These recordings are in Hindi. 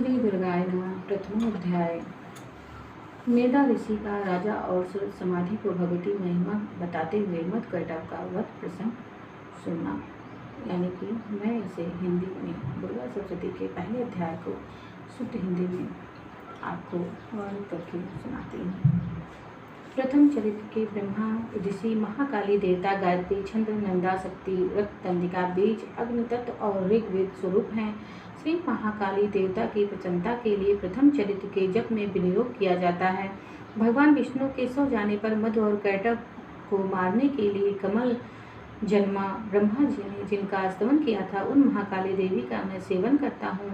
श्री दुर्गाय नमः। प्रथमोध्याय। मेधा ऋषि का राजा और सूरज समाधि को भगवती महिमा बताते हुए मधुकैटभ का वध प्रसंग सुनना। यानी कि मैं इसे हिंदी में दुर्गा सप्तशती के पहले अध्याय को शुद्ध हिंदी में आपको वर्णन करके सुनाती हूँ। प्रथम चरित्र के ब्रह्मा ऋषि, महाकाली देवता, गायत्री, चंद्र, नंदा, शक्ति, रक्तंदिका, बीज, अग्नि तत्व और ऋग्वेद स्वरूप हैं। श्री महाकाली देवता की प्रसन्नता के लिए प्रथम चरित्र के जप में विनियोग किया जाता है। भगवान विष्णु के सो जाने पर मधु और कैटभ को मारने के लिए कमल जन्मा ब्रह्मा जी ने जिनका स्तवन किया था, उन महाकाली देवी का मैं सेवन करता हूँ।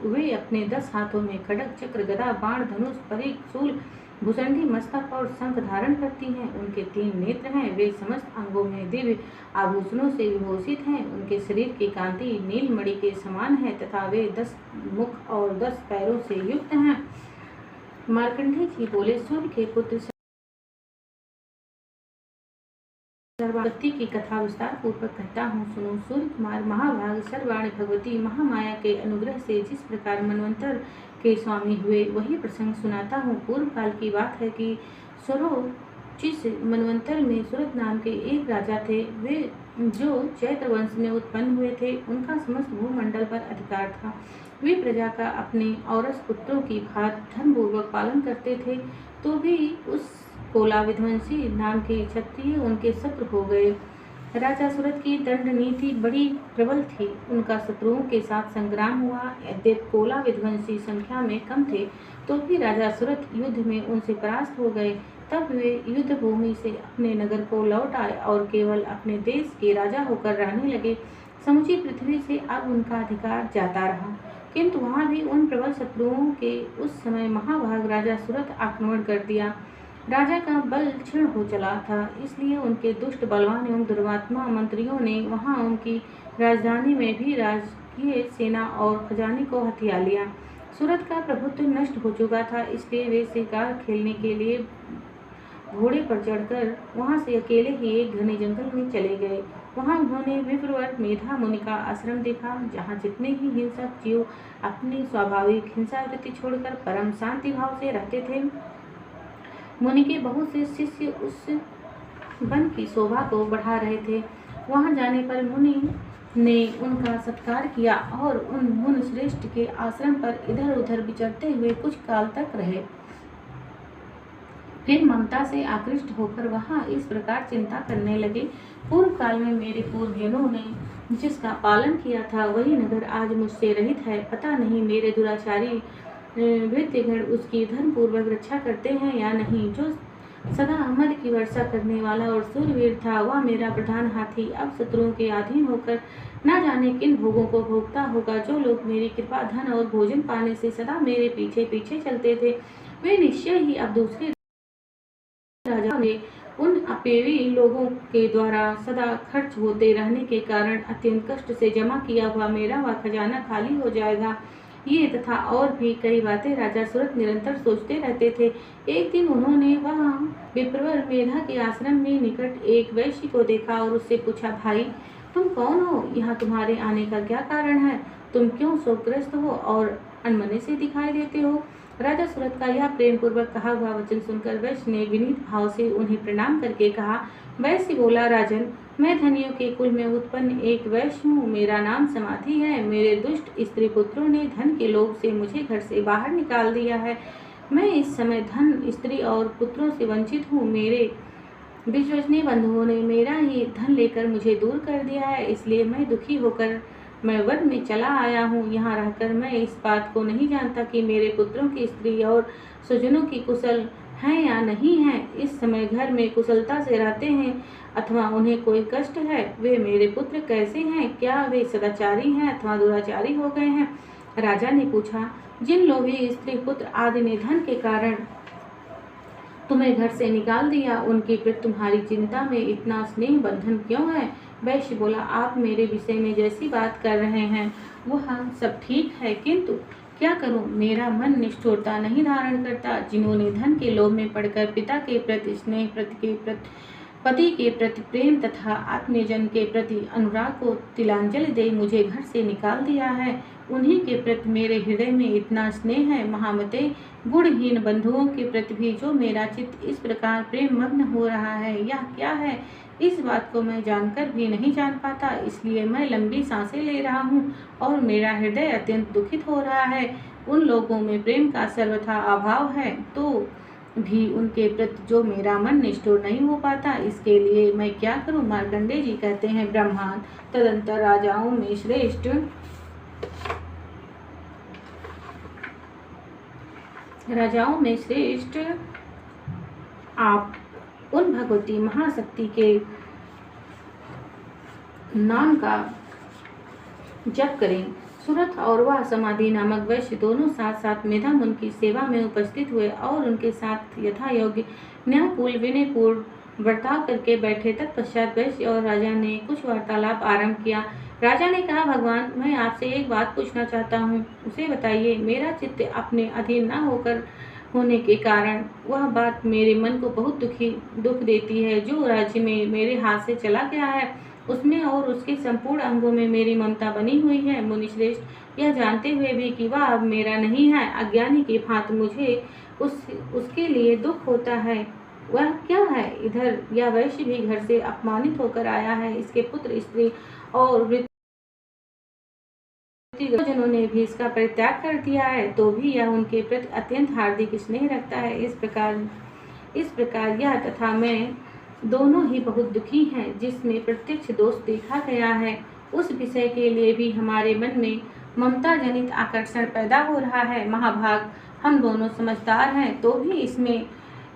वे अपने 10 हाथों में खड्ग, चक्र, गदा, बाण, धनुष, परिघ, शूल, भुसंडी, मस्तक और शंख धारण करती हैं। उनके 3 नेत्र हैं। वे समस्त अंगों में दिव्य आभूषणों से विभूषित हैं। उनके शरीर की कांति नीलमणि के समान है तथा वे 10 मुख और 10 पैरों से युक्त हैं। मार्कंडेय जी बोले, सूर्य के पुत्र सर्वावती की कथा विस्तार पूर्वक कहता हूँ, सुनो। सूर्य कुमार महाभाग सर्वाणी भगवती महामाया के अनुग्रह से जिस प्रकार मनवंतर के स्वामी हुए, वही प्रसंग सुनाता हूँ। पूर्व काल की बात है कि जिस मनवंतर में सूरज नाम के एक राजा थे, वे जो चैत्र वंश में उत्पन्न हुए थे, उनका समस्त भूमंडल पर अधिकार था। वे प्रजा का अपने औरस पुत्रों की भांति धर्मपूर्वक पालन करते थे, तो भी उस कोला विध्वंसी नाम के क्षत्रिय उनके शत्रु हो गए। राजा सूरत की दंड नीति बड़ी प्रबल थी। उनका शत्रुओं के साथ संग्राम हुआ। यद्यपि कोला विध्वंसी संख्या में कम थे, तो भी राजा सूरत युद्ध में उनसे परास्त हो गए। तब वे युद्ध भूमि से अपने नगर को लौट आए और केवल अपने देश के राजा होकर रहने लगे। समूची पृथ्वी से अब उनका अधिकार जाता रहा, किंतु वहाँ भी उन प्रबल शत्रुओं के उस समय महाभाग राजा सूरत आक्रमण कर दिया। राजा का बल क्षीण हो चला था, इसलिए उनके दुष्ट, बलवान एवं दुर्वात्मा मंत्रियों ने वहां उनकी राजधानी में भी राजकीय सेना और खजाने को हथिया लिया। सूरत का प्रभुत्व नष्ट हो चुका था, इसलिए वे शिकार खेलने के लिए घोड़े पर चढ़कर वहां से अकेले ही एक घने जंगल में चले गए। वहां उन्होंने विप्रवर मेधा मुनि का आश्रम देखा, जहाँ जितने ही हिंसक जीव अपनी स्वाभाविक हिंसावृत्ति छोड़कर परम शांति भाव से रहते थे। मुनि के बहुत से शिष्य उस वन की शोभा को बढ़ा रहे थे। वहां जाने पर मुनि ने उनका सत्कार किया और उन मुनि श्रेष्ठ के आश्रम पर इधर उधर विचरते हुए कुछ काल तक रहे। फिर ममता से आकृष्ट होकर वहां इस प्रकार चिंता करने लगे, पूर्व काल में मेरे पूर्वजों ने जिसका पालन किया था, वही नगर आज मुझसे रहित है। पता नहीं मेरे दुराचारी भृत्यगण उसकी धर्मपूर्वक रक्षा करते हैं या नहीं। जो सदा मद की वर्षा करने वाला और सूरवीर था, वह मेरा प्रधान हाथी अब शत्रुओं के अधीन होकर न जाने किन भोगों को भोगता होगा। जो लोग मेरी कृपा, धन और भोजन पाने से सदा मेरे पीछे पीछे चलते थे, वे निश्चय ही अब दूसरे राजा ने उन अपेवी लोगों के द्वारा सदा खर्च होते रहने के कारण अत्यंत कष्ट से जमा किया हुआ मेरा वह खजाना खाली हो जाएगा। ये तथा और भी कई बातें राजा सूरत निरंतर सोचते रहते थे। एक दिन उन्होंने वहां विप्रवर मेधा के आश्रम में निकट एक वैश्य को देखा और उससे पूछा, भाई तुम कौन हो? यहाँ तुम्हारे आने का क्या कारण है? तुम क्यों शोकग्रस्त हो और अनमने से दिखाई देते हो? राजा सूरत का यह प्रेम पूर्वक कहा हुआ वचन सुनकर वैश्य ने विनीत भाव से उन्हें प्रणाम करके कहा। वैश्य बोला, राजन, मैं धनियों के कुल में उत्पन्न एक वैश्य हूँ। मेरा नाम समाधि है। मेरे दुष्ट स्त्री पुत्रों ने धन के लोभ से मुझे घर से बाहर निकाल दिया है। मैं इस समय धन, स्त्री और पुत्रों से वंचित हूँ। मेरे विश्वसनीय बंधुओं ने मेरा ही धन लेकर मुझे दूर कर दिया है, इसलिए मैं दुखी होकर मैं वन में चला आया हूँ। यहाँ रहकर मैं इस बात को नहीं जानता कि मेरे पुत्रों की स्त्री और स्वजनों की कुशल हैं या नहीं हैं। इस समय घर में कुशलता से रहते हैं अथवा उन्हें कोई कष्ट है। वे मेरे पुत्र कैसे हैं? क्या वे सदाचारी हैं अथवा दुराचारी हो गए हैं? राजा ने पूछा, जिन लोभी स्त्री पुत्र आदि ने धन के कारण तुम्हें घर से निकाल दिया, उनके प्रति तुम्हारी चिंता में इतना स्नेह बंधन क्यों है? वैश्य बोला, आप मेरे विषय में जैसी बात कर रहे हैं वह सब ठीक है, किंतु क्या करूं? मेरा मन निष्ठुरता नहीं धारण करता। जिन्होंने धन के लोभ में पड़कर पिता के प्रति स्नेह, पति के प्रति प्रेम तथा आत्मीयजन के प्रति अनुराग को तिलांजलि दे मुझे घर से निकाल दिया है। उन्हीं के प्रति मेरे हृदय में इतना स्नेह है। महामते, गुणहीन बंधुओं के प्रति भी जो मेरा चित्त इस प्रकार प्रेम मग्न हो रहा है, यह क्या है? इस बात को मैं जानकर भी नहीं जान पाता, इसलिए मैं लंबी सांसें ले रहा हूँ और मेरा हृदय अत्यंत दुखित हो रहा है। उन लोगों में प्रेम का सर्वथा अभाव है तो भी उनके प्रति जो मेरा मन निष्ठुर नहीं हो पाता, इसके लिए मैं क्या करूं? मार्कंडेय जी कहते हैं, ब्रह्मांड तदंतर राजाओं में श्रेष्ठ आप उन भगवती महाशक्ति के नाम का जप करें। सूरत और वह समाधि नामक वैश्य दोनों साथ साथ मेधा मुनि की सेवा में उपस्थित हुए और उनके साथ यथा योग्य न्यायपूर्ण विनयपूर्ण बर्ताव करके बैठे। तत्पश्चात वैश्य और राजा ने कुछ वार्तालाप आरंभ किया। राजा ने कहा, भगवान, मैं आपसे एक बात पूछना चाहता हूँ, उसे बताइए। मेरा चित्त अपने अधीन न होने के कारण वह बात मेरे मन को बहुत दुख देती है। जो राज्य में मेरे हाथ से चला गया है उसमें और उसके संपूर्ण अंगों में मेरी ममता बनी हुई है। मुनिश्रेष्ठ, यह जानते हुए भी कि वह अब मेरा नहीं है, अज्ञानी की भांति मुझे उसके लिए दुख होता है। वह क्या है? इधर यह वैश्य भी घर से अपमानित होकर आया है। इसके पुत्र, स्त्री और जिन्होंने भी इसका परित्याग कर दिया है, तो भी यह उनके प्रति अत्यंत हार्दिक स्नेह रखता है। इस प्रकार यह तथा मैं दोनों ही बहुत दुखी हैं। जिसमें प्रत्यक्ष दोष देखा गया है, उस विषय के लिए भी हमारे मन में ममता जनित आकर्षण पैदा हो रहा है। महाभाग, हम दोनों समझदार हैं, तो भी इसमें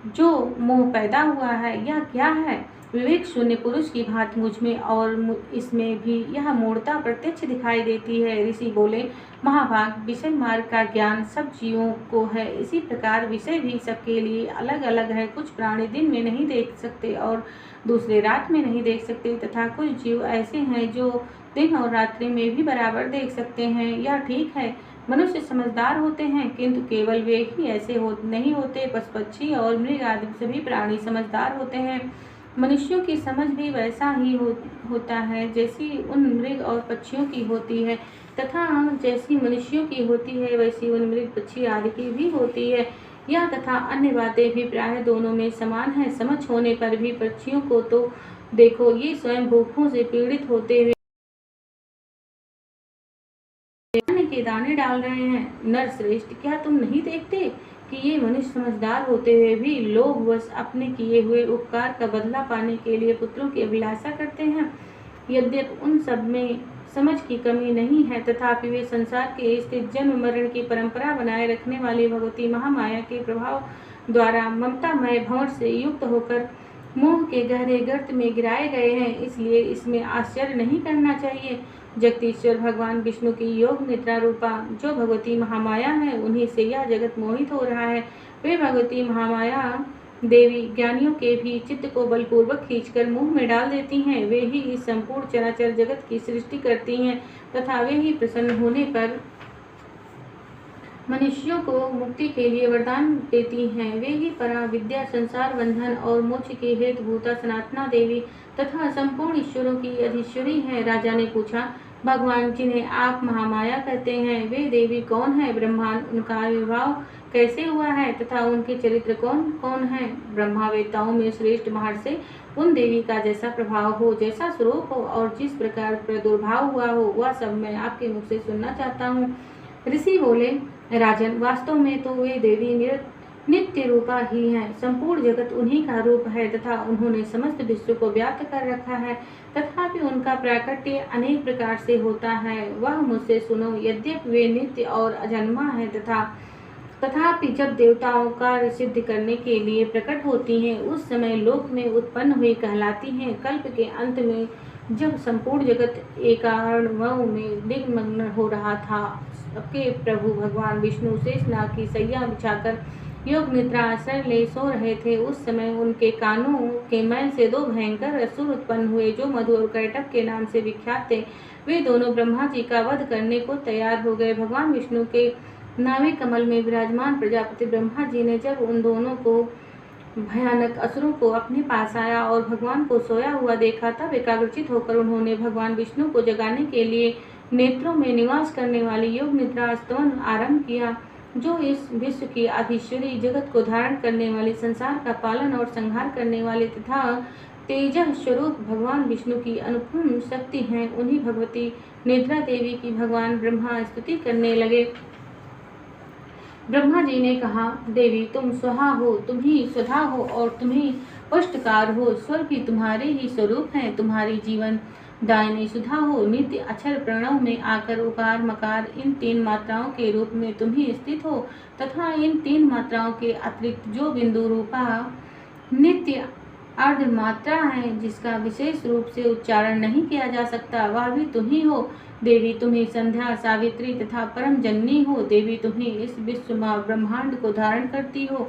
जो मोह पैदा हुआ है, यह क्या है? विवेक शून्य पुरुष की भांति मुझ में और इसमें भी यह मूढ़ता प्रत्यक्ष दिखाई देती है। ऋषि बोले, महाभाग, विषय मार्ग का ज्ञान सब जीवों को है, इसी प्रकार विषय भी सबके लिए अलग अलग है। कुछ प्राणी दिन में नहीं देख सकते और दूसरे रात में नहीं देख सकते, तथा कुछ जीव ऐसे हैं जो दिन और रात्रि में भी बराबर देख सकते हैं। यह ठीक है, मनुष्य समझदार होते हैं, किंतु केवल वे ही ऐसे नहीं होते। पशु पक्षी और मृग आदि सभी प्राणी समझदार होते हैं। मनुष्यों की समझ भी वैसा ही होता है जैसी उन मृग और पक्षियों की होती है, तथा जैसी मनुष्यों की होती है वैसी उन मृग पक्षी आदि की भी होती है। यह तथा अन्य बातें भी प्राय दोनों में समान है। समझ होने पर भी पक्षियों को तो देखो, ये स्वयं भूखों से पीड़ित होते हुए अन्न के दाने डाल रहे हैं। नर श्रेष्ठ, क्या तुम नहीं देखते कि ये मनुष्य समझदार होते हुए भी लोभवश अपने किए हुए उपकार का बदला पाने के लिए पुत्रों की अभिलाषा करते हैं? यद्यपि उन सब में समझ की कमी नहीं है, तथापि वे संसार के स्थित जन्म मरण की परंपरा बनाए रखने वाली भगवती महामाया के प्रभाव द्वारा ममतामय भंवर से युक्त होकर मोह के गहरे गर्त में गिराए गए हैं। इसलिए इसमें आश्चर्य नहीं करना चाहिए। जगदीश्वर भगवान विष्णु की योग निद्रा रूपा जो भगवती महामाया है, उन्हीं से यह जगत मोहित हो रहा है। वे भगवती महामाया देवी ज्ञानियों के भी चित्त को बलपूर्वक खींचकर मुंह में डाल देती हैं। वे ही इस संपूर्ण चराचर जगत की सृष्टि करती हैं, तथा वे ही प्रसन्न होने पर मनुष्यों को मुक्ति के लिए वरदान देती हैं। वे ही परा विद्या, संसार बंधन और मोक्ष की हेतुभूता सनातना देवी तथा संपूर्ण ईश्वरों की अधीश्वरी है। राजा ने पूछा, भगवान, जिन्हें आप महामाया कहते हैं, वे देवी कौन है? ब्रह्मांड, उनका आविर्भाव कैसे हुआ है तथा उनके चरित्र कौन कौन है? ब्रह्मावेताओं में श्रेष्ठ महर्षि उन देवी का जैसा प्रभाव हो, जैसा स्वरूप हो और जिस प्रकार प्रादुर्भाव हुआ हो, वह सब मैं आपके मुख से सुनना चाहता हूँ। ऋषि बोले, राजन, वास्तव में तो वे देवी नित्य रूपा ही हैं। संपूर्ण जगत उन्हीं का रूप है तथा उन्होंने समस्त विश्व को व्याप्त कर रखा है। तथापि उनका प्राकट्य अनेक प्रकार से होता है, वह मुझसे सुनो। यद्यपि वे नित्य और अजन्मा है तथापि जब देवताओं कार्य सिद्ध करने के लिए प्रकट होती हैं, उस समय लोक में उत्पन्न हुई कहलाती हैं। कल्प के अंत में जब संपूर्ण जगत एकारणवों में निमग्न हो रहा था, सबके प्रभु भगवान विष्णु शेषनाग की सैया बिछाकर योग निद्रा आश्रय ले सो रहे थे। उस समय उनके कानों के मैल से दो भयंकर असुर उत्पन्न हुए, जो मधु और कैटभ के नाम से विख्यात थे। वे दोनों ब्रह्मा जी का वध करने को तैयार हो गए। भगवान विष्णु के नाभि कमल में विराजमान प्रजापति ब्रह्मा जी ने जब उन दोनों को भयानक असुरों को अपने पास आया और भगवान को सोया हुआ देखा, तब एकाग्रचित होकर उन्होंने भगवान विष्णु को जगाने के लिए नेत्रों में निवास करने वाली योग निद्रा स्तवन आरंभ किया, जो इस विश्व की आधीश्वरी, जगत को धारण करने वाली, संसार का पालन और संहार करने वाले तथा तेजः स्वरूप भगवान विष्णु की अनुपम शक्ति हैं। उन्हीं भगवती निद्रा देवी की भगवान ब्रह्मा स्तुति करने लगे। ब्रह्मा जी ने कहा, देवी तुम स्वहा हो, तुम ही स्वधा हो और तुम ही पुष्टकार हो। स्वर भी तुम्हारे ही स्वरूप हैं। तुम्हारी जीवन दायिनी सुधा हो। नित्य अक्षर प्रणव में आकर उकार मकार इन 3 मात्राओं के रूप में तुम ही स्थित हो, तथा इन 3 मात्राओं के अतिरिक्त जो बिंदु रूपा नित्य अर्ध मात्रा है, जिसका विशेष रूप से उच्चारण नहीं किया जा सकता, वह भी तुम ही हो। देवी तुम्ही संध्या, सावित्री तथा परम जननी हो। देवी तुम्ही इस विश्व ब्रह्मांड को धारण करती हो।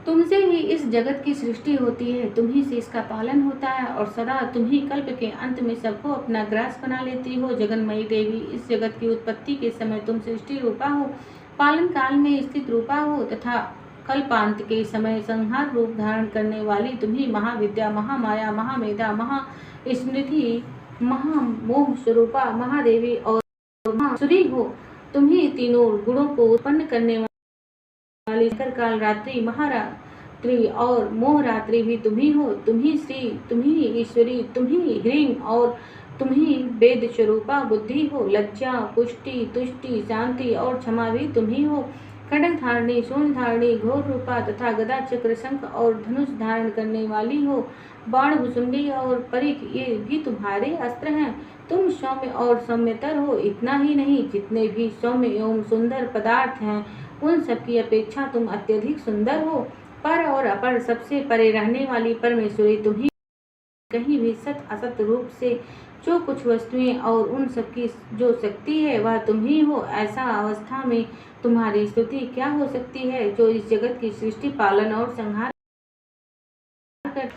तुमसे ही इस जगत की सृष्टि होती है, तुम्ही से इसका पालन होता है और सदा तुम्ही कल्प के अंत में सबको अपना ग्रास बना लेती हो। जगन्मयी देवी, इस जगत की उत्पत्ति के समय तुम सृष्टि रूपा हो, पालन काल में स्थित रूपा हो तथा कल्पांत के समय संहार रूप धारण करने वाली तुम्ही महाविद्या, महामाया, महामेधा, महास्मृति, महामोह स्वरूपा महादेवी और महासुरी हो। तुम्ही तीनों गुणों को उत्पन्न करने वाली काल रात्रि, महारात्रि और मोह रात्रि भी तुम्ही हो। तुम्ही श्री, तुम्ही ईश्वरी, तुम्ही ह्रीं और तुम्ही वेद स्वरूपा बुद्धि हो। लज्जा, पुष्टि, तुष्टि, शांति और क्षमा भी तुम्ही हो। खड्ग धारणी, शूल धारणी, घोर रूपा तथा गदा, चक्र, शंख और धनुष धारण करने वाली हो। बाण, भुसुंडी और परिख ये भी तुम्हारे अस्त्र हैं। तुम सौम्य और सौम्यतर हो। इतना ही नहीं, जितने भी सौम्य एवं सुंदर पदार्थ हैं, उन सबकी अपेक्षा तुम अत्यधिक सुंदर हो। पर और अपर सबसे परे रहने वाली परमेश्वरी तुम्ही, कहीं भी सत असत रूप से जो कुछ वस्तुएं और उन सबकी जो शक्ति है वह तुम ही हो। ऐसा अवस्था में तुम्हारी स्तुति क्या हो सकती है, जो इस जगत की सृष्टि, पालन और संहार कर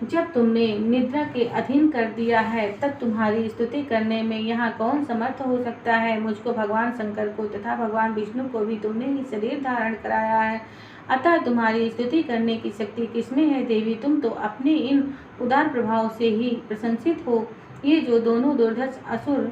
जब तुमने निद्रा के अधीन कर दिया है, तब तुम्हारी स्तुति करने में यहाँ कौन समर्थ हो सकता है। मुझको, भगवान शंकर को तथा भगवान विष्णु को भी तुमने ही शरीर धारण कराया है, अतः तुम्हारी स्तुति करने की शक्ति किसमें है। देवी, तुम तो अपने इन उदार प्रभाव से ही प्रशंसित हो। ये जो दोनों दुर्धर्ष असुर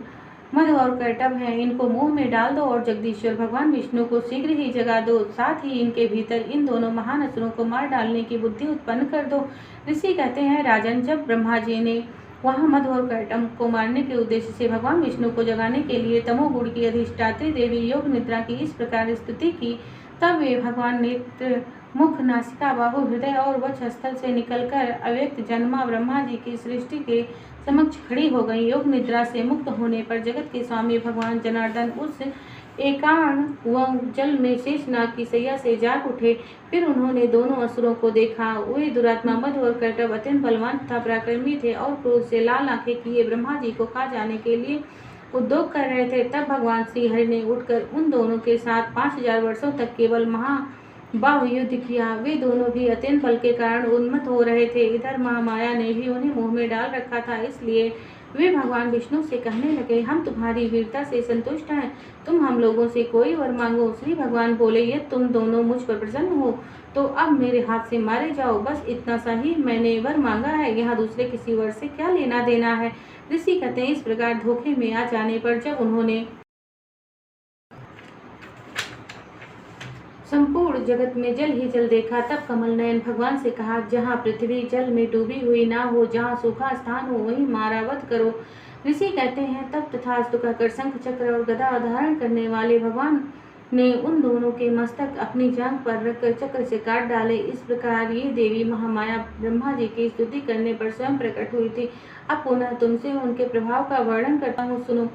मद और कर्टभ हैं, इनको मोह में डाल दो और जगदीश्वर भगवान विष्णु को शीघ्र ही जगा दो। साथ ही इनके भीतर इन दोनों महान असुरों को मार डालने की बुद्धि उत्पन्न कर दो। ऋषि कहते हैं, राजन, जब ब्रह्मा जी ने वहाँ मद और कर्टभ को मारने के उद्देश्य से भगवान विष्णु को जगाने के लिए तमोगुण की अधिष्ठात्री देवी योग निद्रा की इस प्रकार स्तुति की, तब वे भगवान नेत्र, मुख, नासिका, बाहु, हृदय और वक्ष स्थल से निकलकर अव्यक्त जन्मा ब्रह्मा जी की सृष्टि के समक्ष खड़ी हो गई। योग निद्रा से मुक्त होने पर जगत के स्वामी भगवान जनार्दन उस एकांण व जल में शेषनाग की सैया से जाग उठे। फिर उन्होंने दोनों असुरों को देखा। वे दुरात्मा मद और कर्टभ अत्यंत बलवान तथा पराक्रमी थे और क्रोध से लाल आंखें किए ब्रह्मा जी को खा जाने के लिए उद्योग कर रहे थे। तब भगवान श्री हरि ने उठकर उन दोनों के साथ 5000 वर्षों तक केवल महाबाहु युद्ध किया। वे दोनों भी अत्यंत बल के कारण उन्मत्त हो रहे थे। इधर महामाया ने भी उन्हें मोह में डाल रखा था, इसलिए वे भगवान विष्णु से कहने लगे, हम तुम्हारी वीरता से संतुष्ट हैं, तुम हम लोगों से कोई वर मांगो। श्री भगवान बोले, यदि तुम दोनों मुझ पर प्रसन्न हो तो अब मेरे हाथ से मारे जाओ। बस इतना सा ही मैंने वर मांगा है, यहाँ दूसरे किसी वर से क्या लेना देना है। ऋषि कहते हैं, इस प्रकार धोखे में आ जाने पर जब उन्होंने संपूर्ण जगत में जल ही जल देखा, तब कमल नयन भगवान से कहा, जहाँ पृथ्वी जल में डूबी हुई ना हो, जहाँ सूखा स्थान हो, वहीं मारा वध करो। ऋषि कहते हैं, तब तथास्तु कहकर शंख, चक्र और गदा धारण करने वाले भगवान ने उन दोनों के मस्तक अपनी जांघ पर रखकर चक्र से काट डाले। इस प्रकार ये देवी महामाया ब्रह्मा जी की स्तुति करने पर स्वयं प्रकट हुई थी। अब पुनः तुमसे उनके प्रभाव का वर्णन करता हूँ, सुनो।